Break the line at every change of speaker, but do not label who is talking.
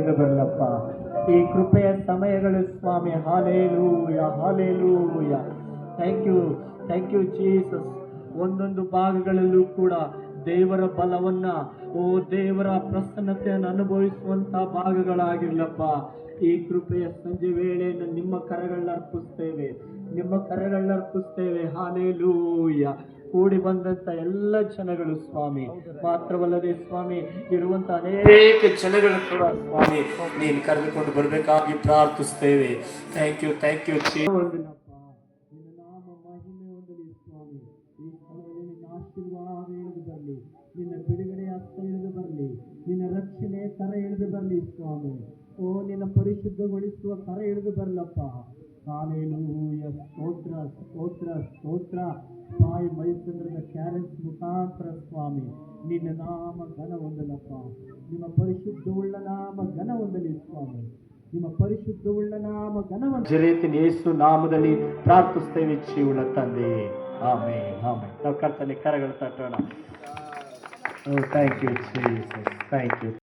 ಬರಲಪ್ಪ ಈ ಕೃಪೆಯ ಸಮಯಗಳು ಸ್ವಾಮಿ. Hallelujah hallelujah. Thank you Jesus. ಒಂದೊಂದು ಭಾಗಗಳಲ್ಲೂ ಕೂಡ ದೇವರ ಬಲವನ್ನ, ದೇವರ ಪ್ರಸನ್ನತೆಯನ್ನು ಅನುಭವಿಸುವಂತ ಭಾಗಗಳಾಗಿರ್ಲಪ್ಪ. ಈ ಕೃಪೆಯ ಸಂಜೆ ವೇಳೆಯನ್ನು ನಿಮ್ಮ ಕರಗಳನ್ನರ್ಪಿಸ್ತೇವೆ. ಹಾಲೇಲೂಯ. ಕೂಡಿ ಬಂದಂತ ಎಲ್ಲ ಜನಗಳು ಸ್ವಾಮಿ, ಮಾತ್ರವಲ್ಲದೆ ಸ್ವಾಮಿ ಇರುವಂತ ಅನೇಕ ಜನಗಳು ಕೂಡ ಸ್ವಾಮಿ ನೀನು ಕರೆದುಕೊಂಡು ಬರಬೇಕಾಗಿ ಪ್ರಾರ್ಥಿಸ್ತೇವೆ. ಥ್ಯಾಂಕ್ ಯು ನಿನ್ನ ನಾಮ ಮಹಿಮೆ ಹೊಂದಲಿ ಸ್ವಾಮಿ. ಈ ಸ್ಥಳದಲ್ಲಿ ನಿನ್ನ ಆಶೀರ್ವಾದ ಇಳಿದು ಬರಲಿ, ನಿನ್ನ ಬಿಡುಗಡೆ ಹಸ್ತ ಇಳಿದು ಬರಲಿ, ನಿನ್ನ ರಕ್ಷಣೆ ಕರ ಇಳಿದು ಬರಲಿ ಸ್ವಾಮಿ. ನಿನ್ನ ಪರಿಶುದ್ಧಗೊಳಿಸುವ ಕರ ಇಳಿದು ಬರಲಪ್ಪ. ಹಾಲೇಲೂಯ. ಸ್ತೋತ್ರ. ಸಾಯಿ ಮೈಸಂದ್ರದ ಕ್ಯಾರೆನ್ಸ್ ಮುಖಾಂತರ ಸ್ವಾಮಿ ನಿನ್ನ ನಾಮ ಘನ ಹೊಂದಲಪ್ಪ. ನಿಮ್ಮ ಪರಿಶುದ್ಧವುಳ್ಳ ನಾಮ ಘನ ಹೊಂದಲಿ ಸ್ವಾಮಿ. ನಿಮ್ಮ ಪರಿಶುದ್ಧವುಳ್ಳ ನಾಮ ಘನವನ್ನು ಜರೇತಿನ ಯೇಸು ನಾಮದಲ್ಲಿ ಪ್ರಾರ್ಥಿಸ್ತೇವೆ ಜೀವುಳ್ಳ ತಂದೆ. ಆಮೇನ್. ನಾವು ಕರ್ತನೆ ಕರಗಳು ತಟ್ಟೋಣ. Thank you Jesus. Thank you.